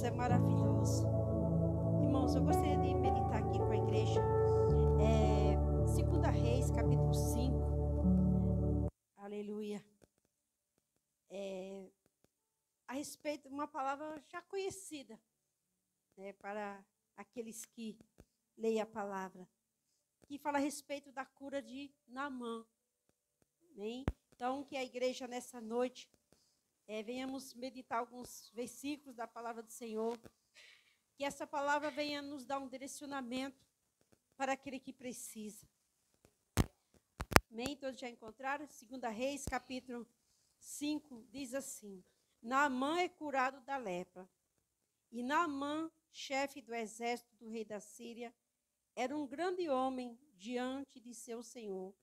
Deus é maravilhoso. Irmãos, eu gostaria de meditar aqui com a igreja. 2 Reis, capítulo 5. Aleluia. A respeito de uma palavra já conhecida, né, para aqueles que leem a palavra, que fala a respeito da cura de Naamã. Amém? Então, que a igreja nessa noite venhamos meditar alguns versículos da palavra do Senhor, que essa palavra venha nos dar um direcionamento para aquele que precisa. Amém? Todos já encontraram? 2 Reis, capítulo 5, diz assim: Naamã é curado da lepra. E Naamã, chefe do exército do rei da Síria, era um grande homem diante de seu senhor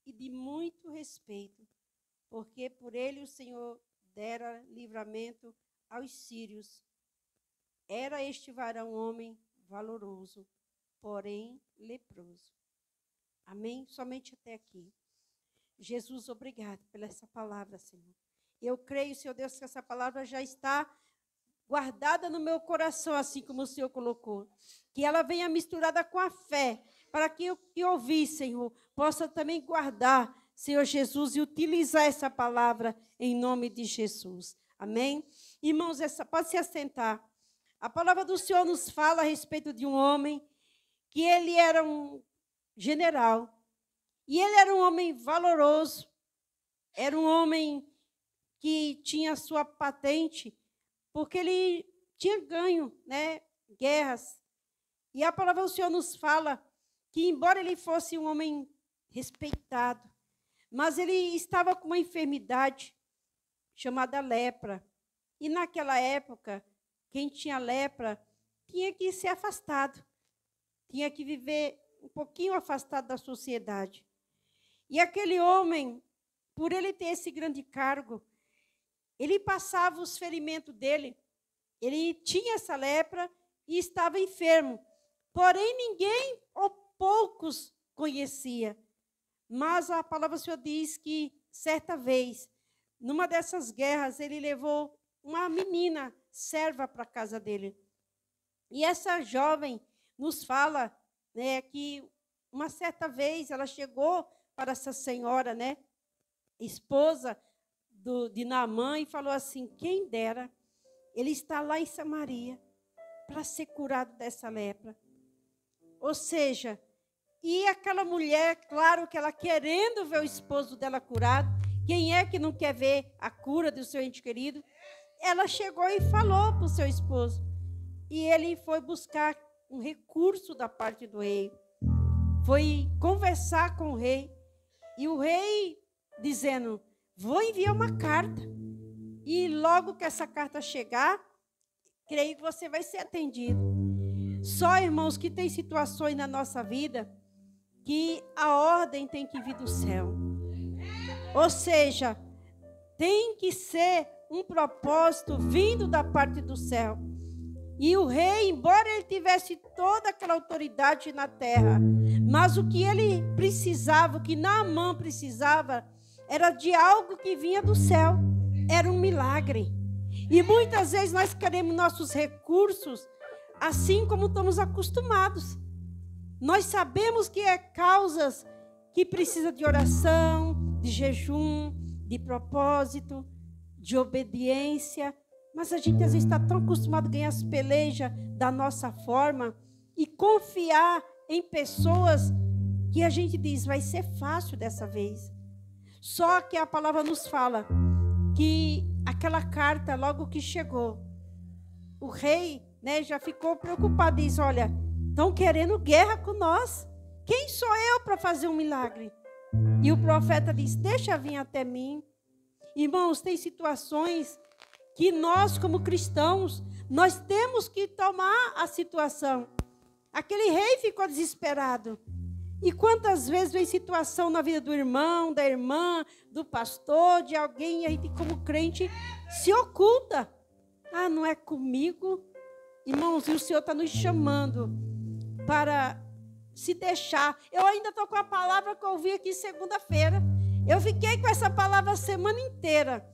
e de muito respeito, porque por ele o Senhor dera livramento aos sírios. Era este varão homem valoroso, porém leproso. Amém? Somente até aqui. Jesus, obrigado pela essa palavra, Senhor. Eu creio, Senhor Deus, que essa palavra já está guardada no meu coração, assim como o Senhor colocou. Que ela venha misturada com a fé, para que eu que ouvir, Senhor, possa também guardar, Senhor Jesus, e utilizar essa palavra em nome de Jesus. Amém? Irmãos, pode se assentar. A palavra do Senhor nos fala a respeito de um homem que ele era um general. E ele era um homem valoroso. Era um homem que tinha sua patente, porque ele tinha ganho, né, guerras. E a palavra do Senhor nos fala que, embora ele fosse um homem respeitado, mas ele estava com uma enfermidade chamada lepra. E naquela época, quem tinha lepra tinha que ser afastado, tinha que viver um pouquinho afastado da sociedade. E aquele homem, por ele ter esse grande cargo, ele passava os ferimentos dele. Ele tinha essa lepra e estava enfermo. Porém, ninguém ou poucos conhecia. Mas a palavra do Senhor diz que, certa vez, numa dessas guerras, ele levou uma menina serva para a casa dele. E essa jovem nos fala, né, que uma certa vez ela chegou para essa senhora, né, esposa de Naamã, e falou assim: quem dera, ele está lá em Samaria para ser curado dessa lepra. Ou seja, e aquela mulher, claro que ela querendo ver o esposo dela curado, quem é que não quer ver a cura do seu ente querido? Ela chegou e falou para o seu esposo. E ele foi buscar um recurso da parte do rei. Foi conversar com o rei. E o rei dizendo: vou enviar uma carta. E logo que essa carta chegar, creio que você vai ser atendido. Só, irmãos, que tem situações na nossa vida que a ordem tem que vir do céu. Ou seja, tem que ser um propósito vindo da parte do céu. E o rei, embora ele tivesse toda aquela autoridade na terra, mas o que ele precisava, o que Naamã precisava, era de algo que vinha do céu. Era um milagre. E muitas vezes nós queremos nossos recursos assim como estamos acostumados. Nós sabemos que é causas que precisa de oração, de jejum, de propósito, de obediência. Mas a gente às vezes está tão acostumado a ganhar as pelejas da nossa forma e confiar em pessoas que a gente diz, vai ser fácil dessa vez. Só que a palavra nos fala que aquela carta, logo que chegou, o rei, né, já ficou preocupado, diz, olha, estão querendo guerra com nós. Quem sou eu para fazer um milagre? E o profeta diz, deixa vir até mim. Irmãos, tem situações que nós, como cristãos, nós temos que tomar a situação. Aquele rei ficou desesperado. E quantas vezes vem situação na vida do irmão, da irmã, do pastor, de alguém, e a gente, como crente, se oculta. Ah, não é comigo? Irmãos, e o Senhor está nos chamando para se deixar. Eu ainda estou com a palavra que eu ouvi aqui segunda-feira. Eu fiquei com essa palavra a semana inteira.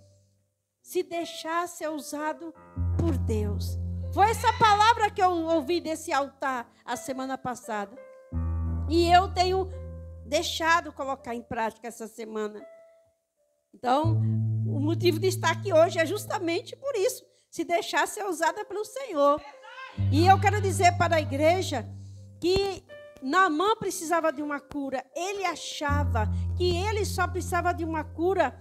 Se deixar ser usado por Deus. Foi essa palavra que eu ouvi desse altar a semana passada. E eu tenho deixado colocar em prática essa semana. Então, o motivo de estar aqui hoje é justamente por isso. Se deixar ser usada pelo Senhor. E eu quero dizer para a igreja que Naamã precisava de uma cura. Ele achava que ele só precisava de uma cura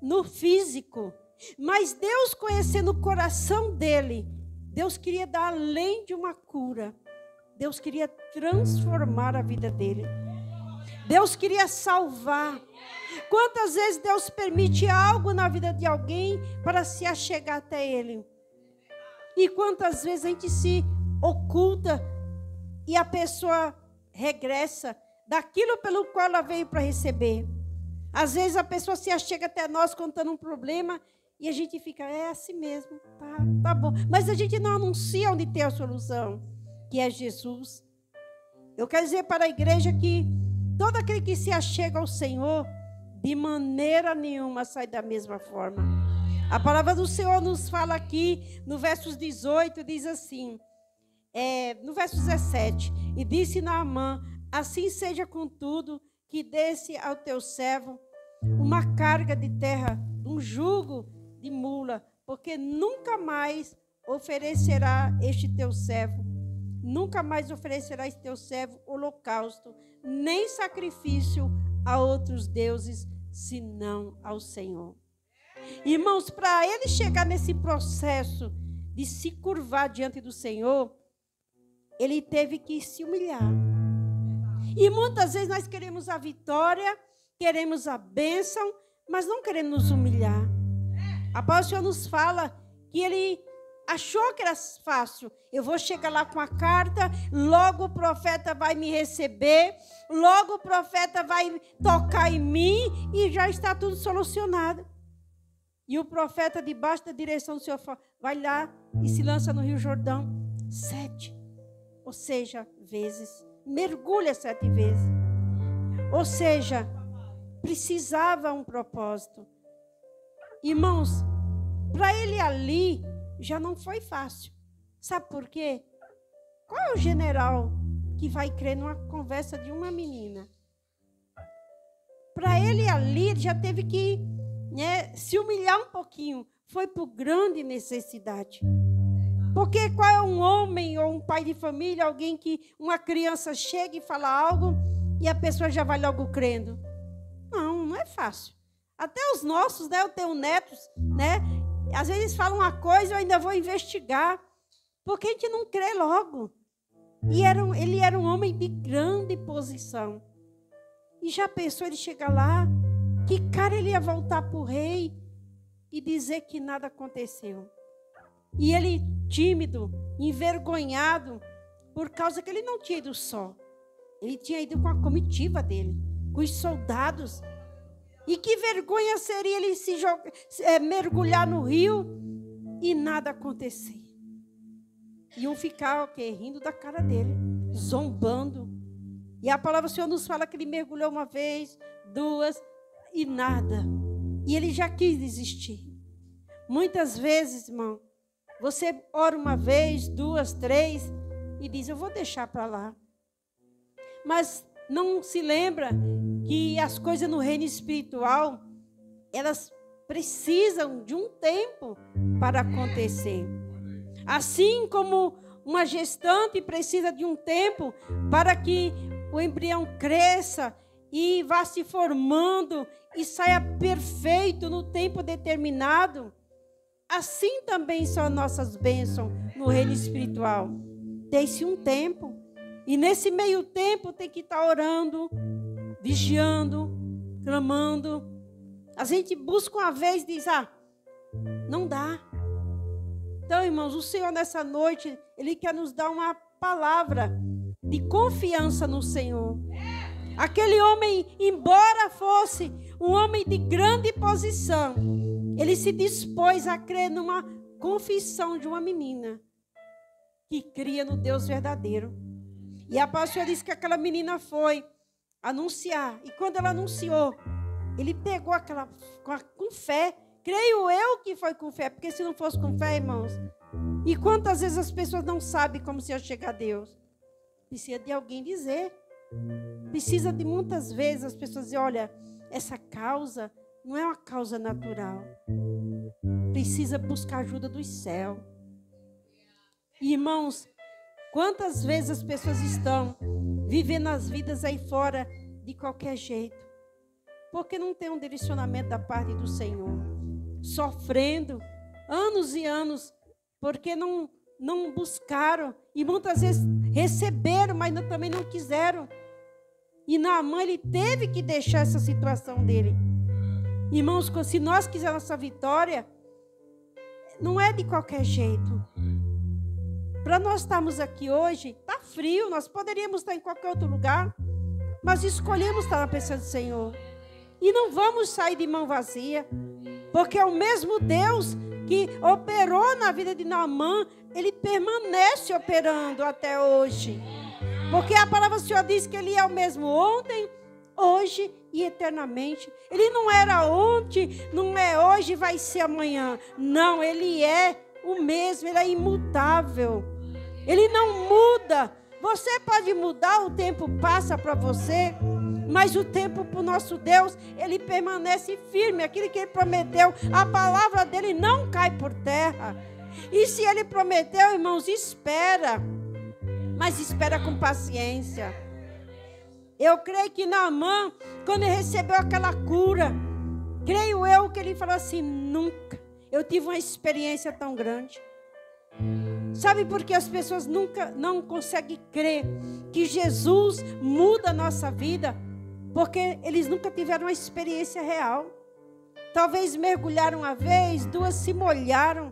no físico. Mas Deus, conhecendo o coração dele, Deus queria dar além de uma cura. Deus queria transformar a vida dele. Deus queria salvar. Quantas vezes Deus permite algo na vida de alguém para se achegar até ele? E quantas vezes a gente se oculta e a pessoa regressa daquilo pelo qual ela veio para receber. Às vezes a pessoa se achega até nós contando um problema e a gente fica, é assim mesmo, tá bom. Mas a gente não anuncia onde tem a solução, que é Jesus. Eu quero dizer para a igreja que todo aquele que se achega ao Senhor, de maneira nenhuma sai da mesma forma. A palavra do Senhor nos fala aqui, no verso 18, diz assim, no verso 17, e disse Naamã, assim seja contudo, que desse ao teu servo uma carga de terra, um jugo de mula, porque nunca mais oferecerá este teu servo, nunca mais oferecerá este teu servo holocausto, nem sacrifício a outros deuses, senão ao Senhor. Irmãos, para ele chegar nesse processo de se curvar diante do Senhor, ele teve que se humilhar. E muitas vezes nós queremos a vitória, queremos a bênção, mas não queremos nos humilhar. A palavra do Senhor nos fala que ele achou que era fácil. Eu vou chegar lá com a carta, logo o profeta vai me receber, logo o profeta vai tocar em mim e já está tudo solucionado. E o profeta, debaixo da direção do Senhor, vai lá e se lança no Rio Jordão 7, ou seja, vezes. Mergulha 7 vezes. Ou seja, precisava um propósito. Irmãos, para ele ali já não foi fácil. Sabe por quê? Qual é o general que vai crer numa conversa de uma menina? Para ele ali, ele já teve que se humilhar um pouquinho. Foi por grande necessidade. Porque qual é um homem ou um pai de família, alguém que uma criança chega e fala algo e a pessoa já vai logo crendo? Não é fácil. Até os nossos, eu tenho netos, às vezes falam uma coisa, eu ainda vou investigar, porque a gente não crê logo. E ele era um homem de grande posição. E já pensou ele chegar lá, que cara ele ia voltar para o rei e dizer que nada aconteceu. E ele tímido, envergonhado, por causa que ele não tinha ido só. Ele tinha ido com a comitiva dele, com os soldados. E que vergonha seria ele se mergulhar no rio e nada acontecer. Iam ficar o quê? Rindo da cara dele, zombando. E a palavra do Senhor nos fala que ele mergulhou uma vez, 2 e nada. E ele já quis desistir. Muitas vezes, irmão, você ora uma vez, 2, 3 e diz, eu vou deixar para lá. Mas não se lembra que as coisas no reino espiritual, elas precisam de um tempo para acontecer. Assim como uma gestante precisa de um tempo para que o embrião cresça e vá se formando e saia perfeito no tempo determinado, assim também são as nossas bênçãos no reino espiritual. Tem-se um tempo. E nesse meio tempo tem que estar orando, vigiando, clamando. A gente busca uma vez e diz, não dá. Então, irmãos, o Senhor nessa noite, Ele quer nos dar uma palavra de confiança no Senhor. Aquele homem, embora fosse um homem de grande posição, ele se dispôs a crer numa confissão de uma menina que cria no Deus verdadeiro. E a pastora disse que aquela menina foi anunciar. E quando ela anunciou, ele pegou com fé Creio eu que foi com fé, porque se não fosse com fé, irmãos, e quantas vezes as pessoas não sabem como se chegar a Deus? Precisa de alguém dizer. Precisa de muitas vezes as pessoas dizerem, olha, essa causa não é uma causa natural. Precisa buscar ajuda do céu. Irmãos, quantas vezes as pessoas estão vivendo as vidas aí fora de qualquer jeito? Porque não tem um direcionamento da parte do Senhor. Sofrendo anos e anos, porque não buscaram. E muitas vezes receberam, mas também não quiseram. E Naamã, ele teve que deixar essa situação dele. Irmãos, se nós quisermos essa vitória, não é de qualquer jeito. Para nós estarmos aqui hoje, está frio, nós poderíamos estar em qualquer outro lugar, mas escolhemos estar na presença do Senhor. E não vamos sair de mão vazia, porque é o mesmo Deus que operou na vida de Naamã, ele permanece operando até hoje. Porque a palavra do Senhor diz que ele é o mesmo ontem, hoje e eternamente. Ele não era ontem, não é hoje, vai ser amanhã. Não, ele é o mesmo, ele é imutável. Ele não muda. Você pode mudar, o tempo passa para você, mas o tempo para o nosso Deus, ele permanece firme. Aquilo que ele prometeu, a palavra dele não cai por terra. E se ele prometeu, irmãos, espera. Mas espera com paciência. Eu creio que Naamã, quando ele recebeu aquela cura, creio eu que ele falou assim, nunca eu tive uma experiência tão grande. Sabe por que as pessoas não conseguem crer que Jesus muda a nossa vida? Porque eles nunca tiveram uma experiência real. Talvez mergulharam uma vez, duas, se molharam,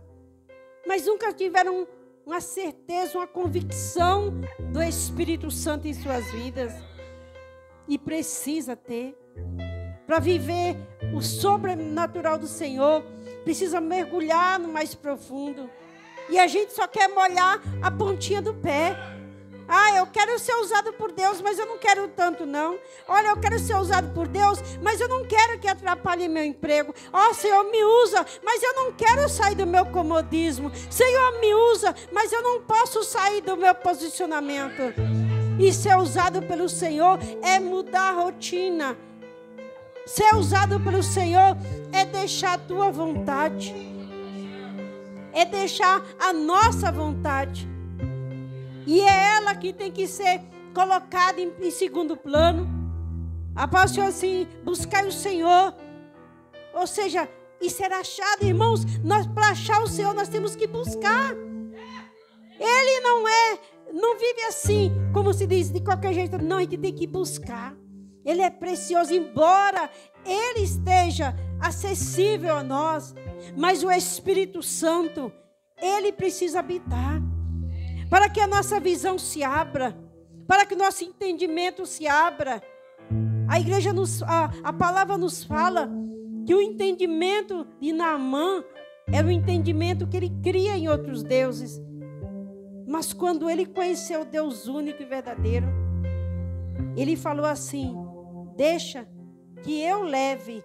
mas nunca tiveram uma certeza, uma convicção do Espírito Santo em suas vidas. E precisa ter. Para viver o sobrenatural do Senhor, precisa mergulhar no mais profundo. E a gente só quer molhar a pontinha do pé. Ah, eu quero ser usado por Deus, mas eu não quero tanto não. Olha, eu quero ser usado por Deus, mas eu não quero que atrapalhe meu emprego. Ó, Senhor, me usa, mas eu não quero sair do meu comodismo. Senhor, me usa, mas eu não posso sair do meu posicionamento. E ser usado pelo Senhor é mudar a rotina. Ser usado pelo Senhor é deixar a tua vontade. É deixar a nossa vontade. E é ela que tem que ser colocada em segundo plano. A palavra assim, buscai o Senhor. Ou seja, e ser achado, irmãos, para achar o Senhor nós temos que buscar. Ele não vive assim, como se diz, de qualquer jeito. Não, a gente tem que buscar. Ele é precioso, embora ele esteja acessível a nós. Mas o Espírito Santo, ele precisa habitar. Para que a nossa visão se abra, para que o nosso entendimento se abra. A palavra nos fala que o entendimento de Naamã era o entendimento que ele cria em outros deuses. Mas quando ele conheceu o Deus único e verdadeiro, ele falou assim, deixa que eu leve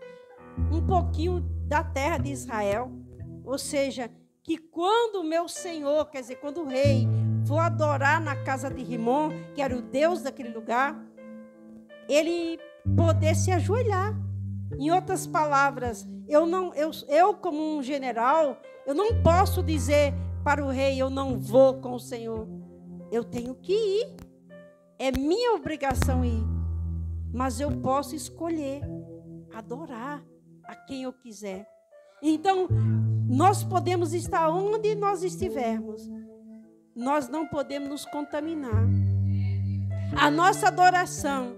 um pouquinho da terra de Israel. Ou seja, que quando o meu Senhor, quer dizer, quando o rei for adorar na casa de Rimon, que era o Deus daquele lugar, ele poder se ajoelhar. Em outras palavras, eu como um general, eu não posso dizer para o rei, eu não vou com o Senhor. Eu tenho que ir. É minha obrigação ir. Mas eu posso escolher adorar a quem eu quiser. Então, nós podemos estar onde nós estivermos. Nós não podemos nos contaminar. A nossa adoração,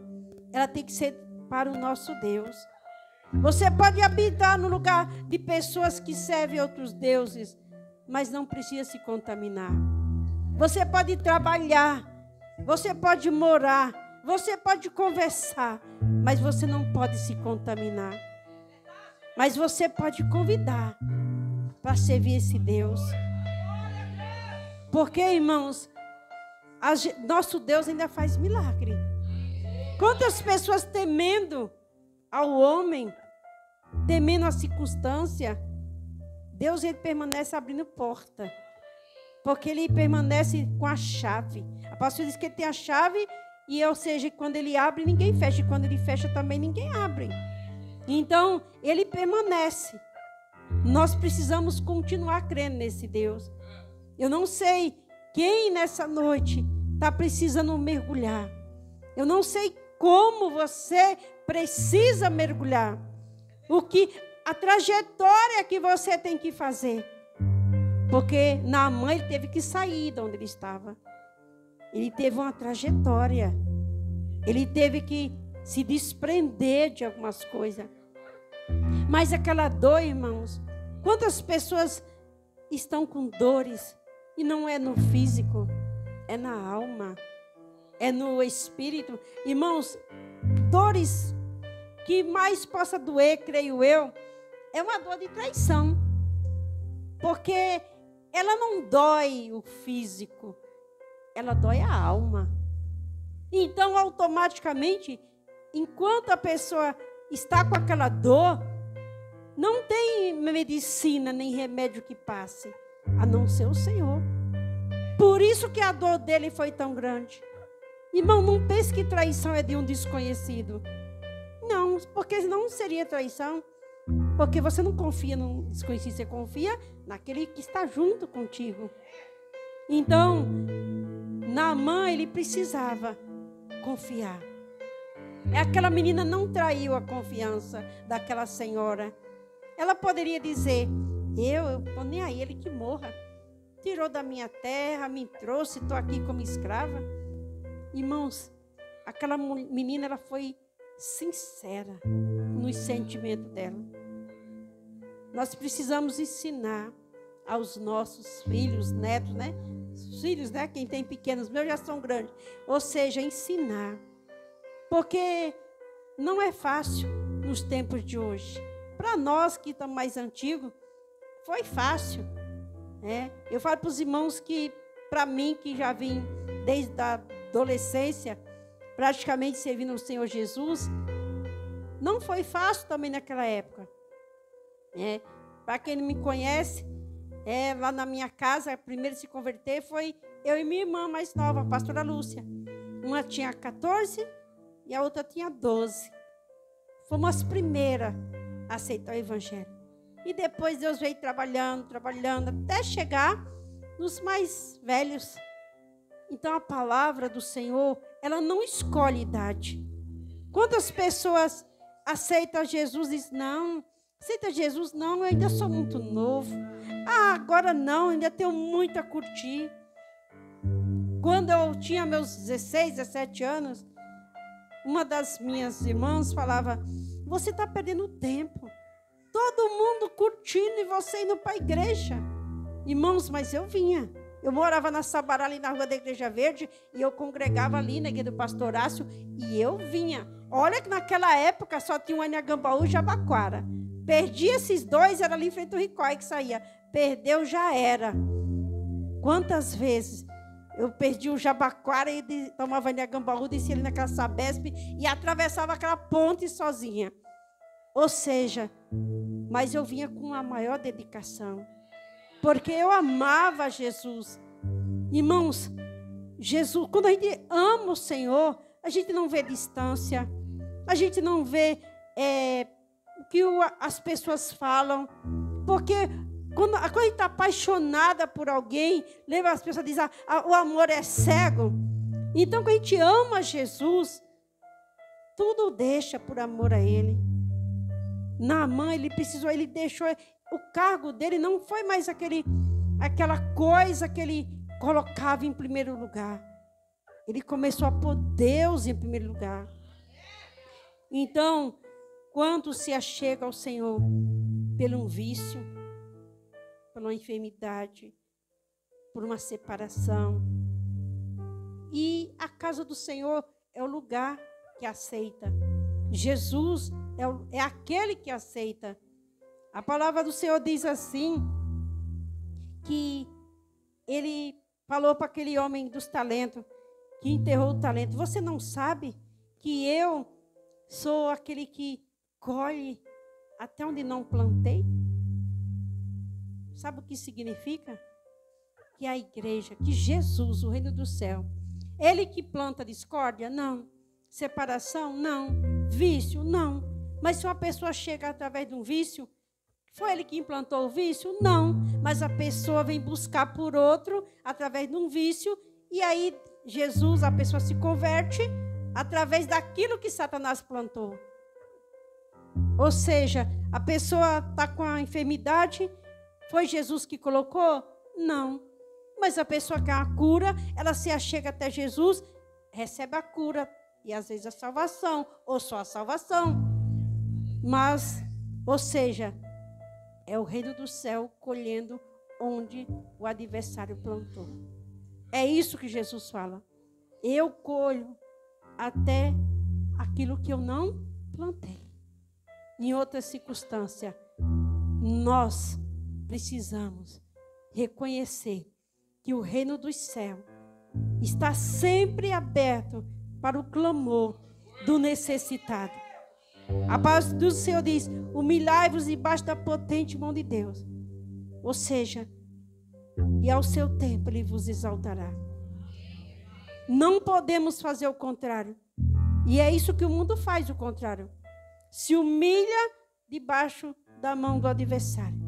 ela tem que ser para o nosso Deus. Você pode habitar no lugar de pessoas que servem outros deuses, mas não precisa se contaminar. Você pode trabalhar, você pode morar, você pode conversar, mas você não pode se contaminar. Mas você pode convidar para servir esse Deus. Porque, irmãos, nosso Deus ainda faz milagre. Quantas pessoas temendo ao homem, temendo a circunstância, Deus, ele permanece abrindo porta. Porque ele permanece com a chave. A pastora diz que ele tem a chave, e, ou seja, quando ele abre, ninguém fecha. E quando ele fecha também, ninguém abre. Então, ele permanece. Nós precisamos continuar crendo nesse Deus. Eu não sei quem nessa noite está precisando mergulhar. Eu não sei como você precisa mergulhar. A trajetória que você tem que fazer. Porque Naamã, ele teve que sair de onde ele estava. Ele teve uma trajetória. Ele teve que se desprender de algumas coisas. Mas aquela dor, irmãos, quantas pessoas estão com dores e não é no físico, é na alma, é no espírito. Irmãos, dores que mais possa doer, creio eu, é uma dor de traição. Porque ela não dói o físico, ela dói a alma. Então, automaticamente, enquanto a pessoa está com aquela dor, não tem medicina nem remédio que passe, a não ser o Senhor. Por isso que a dor dele foi tão grande. Irmão, não pense que traição é de um desconhecido. Não, porque não seria traição. Porque você não confia no desconhecido, você confia naquele que está junto contigo. Então, Naamã, ele precisava confiar. Aquela menina não traiu a confiança daquela senhora. Ela poderia dizer, eu estou nem aí, ele que morra. Tirou da minha terra, me trouxe, estou aqui como escrava. Irmãos, aquela menina, ela foi sincera nos sentimentos dela. Nós precisamos ensinar aos nossos filhos, netos, né? Os filhos, né? Quem tem pequenos, meus já são grandes. Ou seja, ensinar. Porque não é fácil nos tempos de hoje. Para nós que estamos mais antigos, foi fácil. Né? Eu falo para os irmãos que, para mim, que já vim desde a adolescência, praticamente servindo o Senhor Jesus, não foi fácil também naquela época. Para quem não me conhece, lá na minha casa, primeiro se converter foi eu e minha irmã mais nova, a pastora Lúcia. Uma tinha 14 e a outra tinha 12. Fomos as primeiras a aceitar o evangelho. E depois Deus veio trabalhando, até chegar nos mais velhos. Então a palavra do Senhor, ela não escolhe idade. Quantas pessoas aceitam Jesus e dizem, não, aceita Jesus? Não, eu ainda sou muito novo. Ah, agora não, ainda tenho muito a curtir. Quando eu tinha meus 16, 17 anos, uma das minhas irmãs falava, você está perdendo tempo. Todo mundo curtindo e você indo para a igreja. Irmãos, mas eu vinha. Eu morava na Sabará, ali na rua da Igreja Verde, e eu congregava ali na igreja do pastor Horácio, e eu vinha. Olha que naquela época só tinha o Anhangambaú e Jabaquara. Perdi esses dois, era ali em frente ao Ricói que saía. Perdeu, já era. Quantas vezes eu perdi o Jabaquara e tomava Anhangambaú, descia ali naquela Sabesp e atravessava aquela ponte sozinha. Ou seja, mas eu vinha com a maior dedicação. Porque eu amava Jesus. Irmãos, Jesus, quando a gente ama o Senhor, a gente não vê distância. A gente não vê o que as pessoas falam. Porque quando a gente está apaixonada por alguém, lembra as pessoas dizem, o amor é cego. Então, quando a gente ama Jesus, tudo deixa por amor a Ele. Naamã, ele deixou, o cargo dele não foi mais aquela coisa que ele colocava em primeiro lugar. Ele começou a pôr Deus em primeiro lugar. Então, quando se achega ao Senhor pelo um vício, por uma enfermidade, por uma separação, e a casa do Senhor é o lugar que aceita. Jesus é aquele que aceita. A palavra do Senhor diz assim, que ele falou para aquele homem dos talentos, que enterrou o talento, você não sabe que eu sou aquele que colhe até onde não plantei? sabe o que significa? Que a igreja, que Jesus, o reino do céu, ele que planta discórdia? Não. Separação? Não. Vício? Não. Mas se uma pessoa chega através de um vício, foi ele que implantou o vício? Não. Mas a pessoa vem buscar por outro através de um vício, e aí Jesus, a pessoa se converte através daquilo que Satanás plantou. Ou seja, a pessoa está com a enfermidade, foi Jesus que colocou? Não. Mas a pessoa quer a cura, ela se achega até Jesus, recebe a cura, e às vezes a salvação, ou só a salvação. Mas, ou seja, é o reino do céu colhendo onde o adversário plantou. É isso que Jesus fala. Eu colho até aquilo que eu não plantei. Em outra circunstância, nós precisamos reconhecer que o reino dos céus está sempre aberto para o clamor do necessitado. A palavra do Senhor diz: humilhai-vos debaixo da potente mão de Deus. Ou seja, e ao seu tempo Ele vos exaltará. Não podemos fazer o contrário. E é isso que o mundo faz, o contrário. Se humilha debaixo da mão do adversário.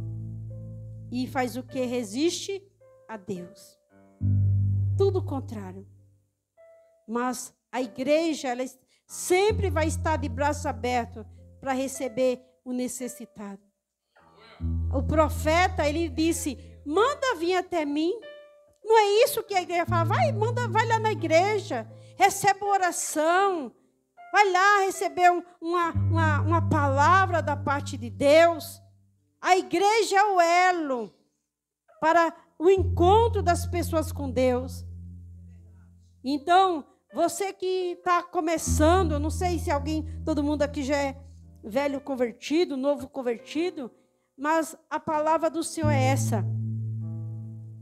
E faz o que? Resiste a Deus. Tudo o contrário. Mas a igreja, ela sempre vai estar de braço aberto para receber o necessitado. O profeta, ele disse: manda vir até mim. Não é isso que a igreja fala? Vai lá na igreja, recebe uma oração, vai lá receber uma palavra da parte de Deus. A igreja é o elo para o encontro das pessoas com Deus. Então, você que está começando, eu não sei se todo mundo aqui já é velho convertido, novo convertido, mas a palavra do Senhor é essa: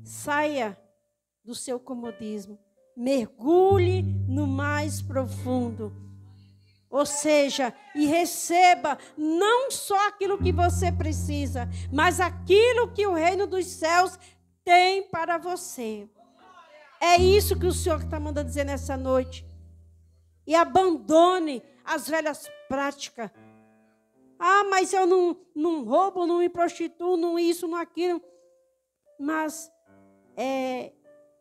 saia do seu comodismo, mergulhe no mais profundo. Ou seja, e receba não só aquilo que você precisa, mas aquilo que o reino dos céus tem para você. É isso que o Senhor está mandando dizer nessa noite. E abandone as velhas práticas. Ah, mas eu não roubo, não me prostituo, não isso, não aquilo. Mas,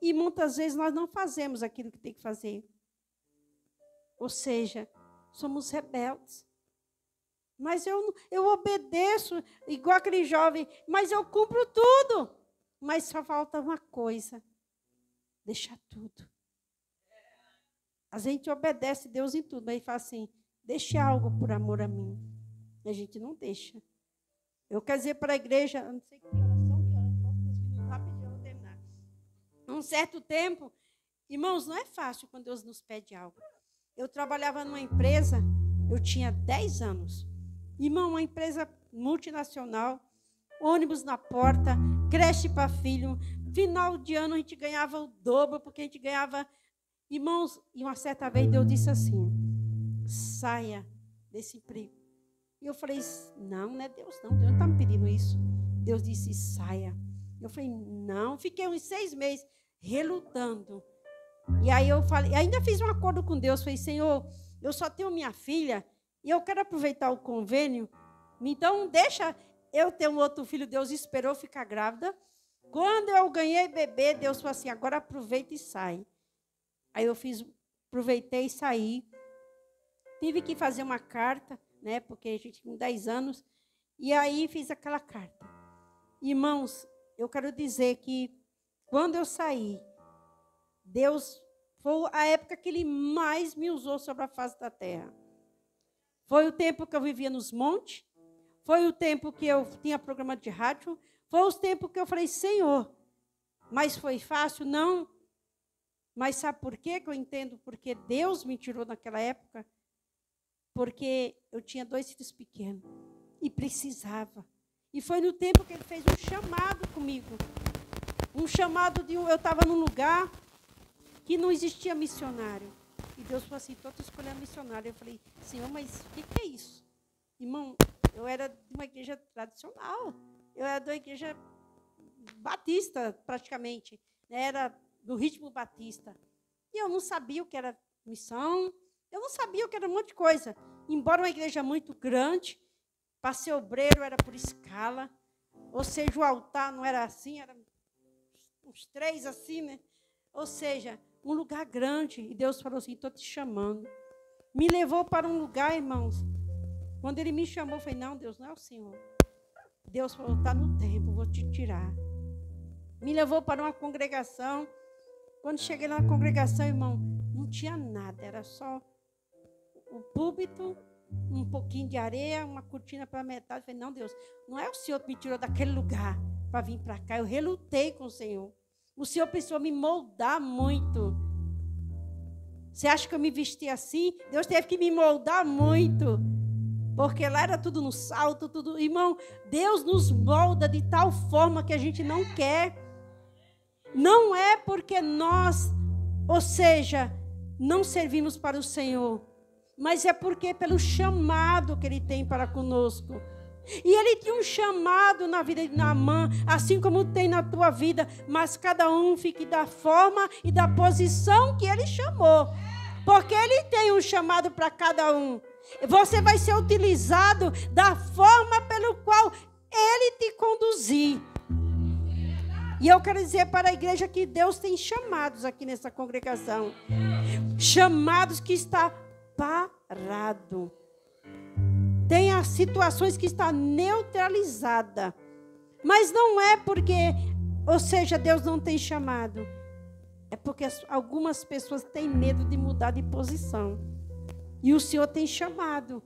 e muitas vezes nós não fazemos aquilo que tem que fazer. Ou seja, somos rebeldes. Mas eu obedeço, igual aquele jovem, mas eu cumpro tudo. Mas só falta uma coisa: deixar tudo. A gente obedece a Deus em tudo, mas ele fala assim: deixe algo por amor a mim. E a gente não deixa. Eu quero dizer para a igreja, eu não sei que oração, rapidinho eu vou terminar. Um certo tempo, irmãos, não é fácil quando Deus nos pede algo. Eu trabalhava numa empresa, eu tinha 10 anos. Irmão, uma empresa multinacional, ônibus na porta, creche para filho. Final de ano a gente ganhava o dobro, porque a gente ganhava... Irmãos, e uma certa vez Deus disse assim: saia desse emprego. E eu falei: não é Deus não está me pedindo isso. Deus disse: saia. Eu falei: não. Fiquei uns 6 meses relutando. E aí eu falei, ainda fiz um acordo com Deus. Falei: Senhor, eu só tenho minha filha e eu quero aproveitar o convênio. Então deixa eu ter um outro filho. Deus esperou ficar grávida. Quando eu ganhei bebê, Deus falou assim: agora aproveita e sai. Aí eu aproveitei e saí. Tive que fazer uma carta, né? Porque a gente com 10 anos. E aí fiz aquela carta. Irmãos, eu quero dizer que quando eu saí, Deus foi a época que Ele mais me usou sobre a face da terra. Foi o tempo que eu vivia nos montes. Foi o tempo que eu tinha programa de rádio. Foi o tempo que eu falei: Senhor, mas foi fácil? Não. Mas sabe por quê que eu entendo? Porque Deus me tirou naquela época. Porque eu tinha 2 filhos pequenos. E precisava. E foi no tempo que Ele fez um chamado comigo. Um chamado eu estava num lugar que não existia missionário. E Deus falou assim: estou escolhendo missionário. Eu falei: Senhor, mas o que é isso? Irmão, eu era de uma igreja tradicional. Eu era de uma igreja batista, praticamente. Era do ritmo batista. E eu não sabia o que era missão, eu não sabia o que era um monte de coisa. Embora uma igreja muito grande, para ser obreiro era por escala, ou seja, o altar não era assim, era uns 3 assim, né? Ou seja, um lugar grande. E Deus falou assim, estou te chamando. Me levou para um lugar, irmãos. Quando ele me chamou, eu falei, não, Deus, não é o Senhor. Deus falou, está no tempo, vou te tirar. Me levou para uma congregação. Quando cheguei na congregação, irmão, não tinha nada, era só o púlpito, um pouquinho de areia, uma cortina para metade. Eu falei, não, Deus, não é o Senhor que me tirou daquele lugar para vir para cá. Eu relutei com o Senhor. O Senhor precisou me moldar muito. Você acha que eu me vesti assim? Deus teve que me moldar muito. Porque lá era tudo no salto, tudo. Irmão, Deus nos molda de tal forma que a gente não quer. Não é porque nós, ou seja, não servimos para o Senhor, mas é porque pelo chamado que Ele tem para conosco. E Ele tinha um chamado na vida de Naamã, assim como tem na tua vida, mas cada um fique da forma e da posição que Ele chamou. Porque Ele tem um chamado para cada um. Você vai ser utilizado da forma pelo qual Ele te conduzir. E eu quero dizer para a igreja que Deus tem chamados aqui nessa congregação. Chamados que está parado. Tem as situações que está neutralizada. Mas não é porque, ou seja, Deus não tem chamado. É porque algumas pessoas têm medo de mudar de posição. E o Senhor tem chamado.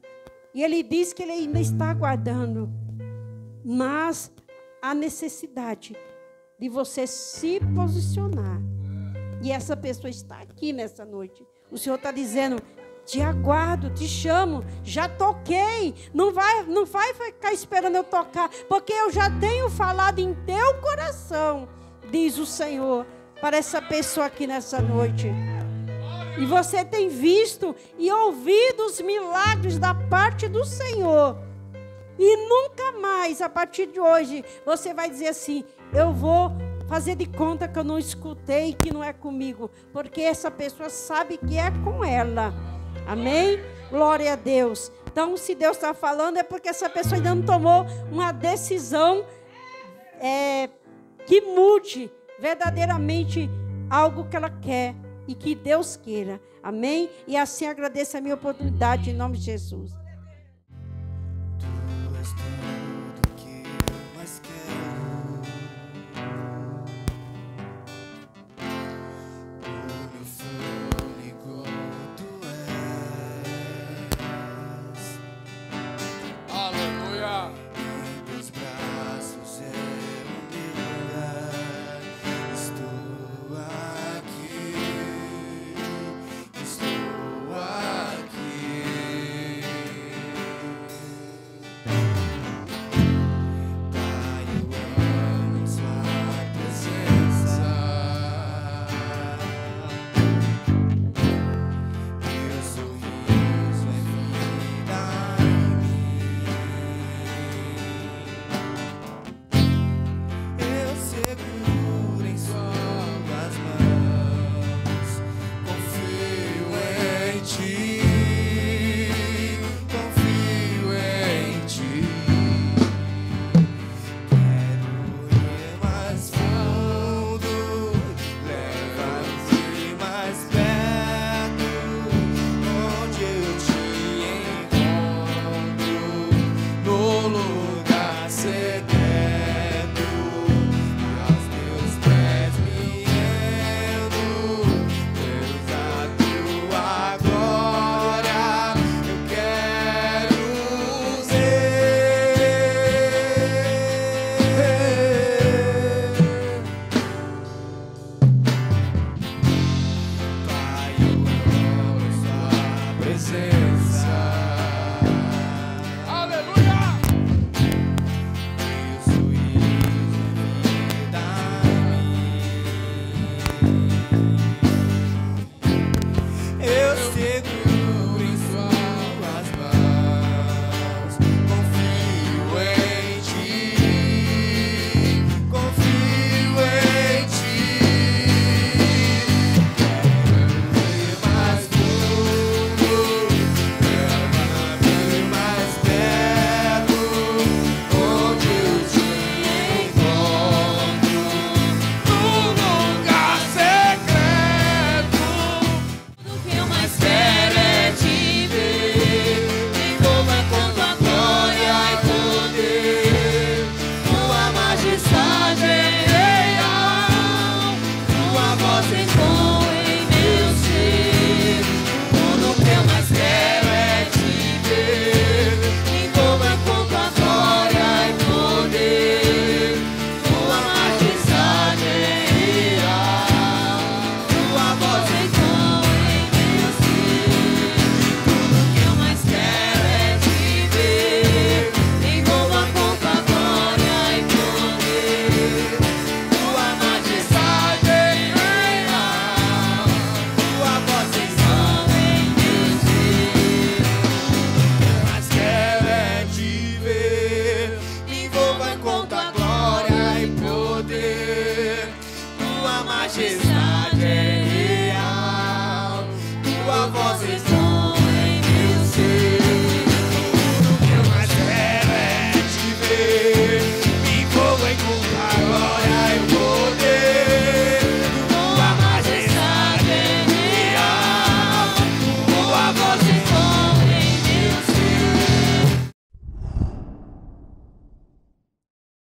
E Ele diz que Ele ainda está aguardando. Mas há necessidade de você se posicionar. E essa pessoa está aqui nessa noite. O Senhor está dizendo, te aguardo, te chamo, já toquei. Não vai ficar esperando eu tocar, porque eu já tenho falado em teu coração, diz o Senhor, para essa pessoa aqui nessa noite. E você tem visto e ouvido os milagres da parte do Senhor. E nunca mais, a partir de hoje, você vai dizer assim, eu vou fazer de conta que eu não escutei, que não é comigo. Porque essa pessoa sabe que é com ela. Amém? Glória a Deus. Então, se Deus está falando, é porque essa pessoa ainda não tomou uma decisão que mude verdadeiramente algo que ela quer e que Deus queira. Amém? E assim agradeço a minha oportunidade em nome de Jesus.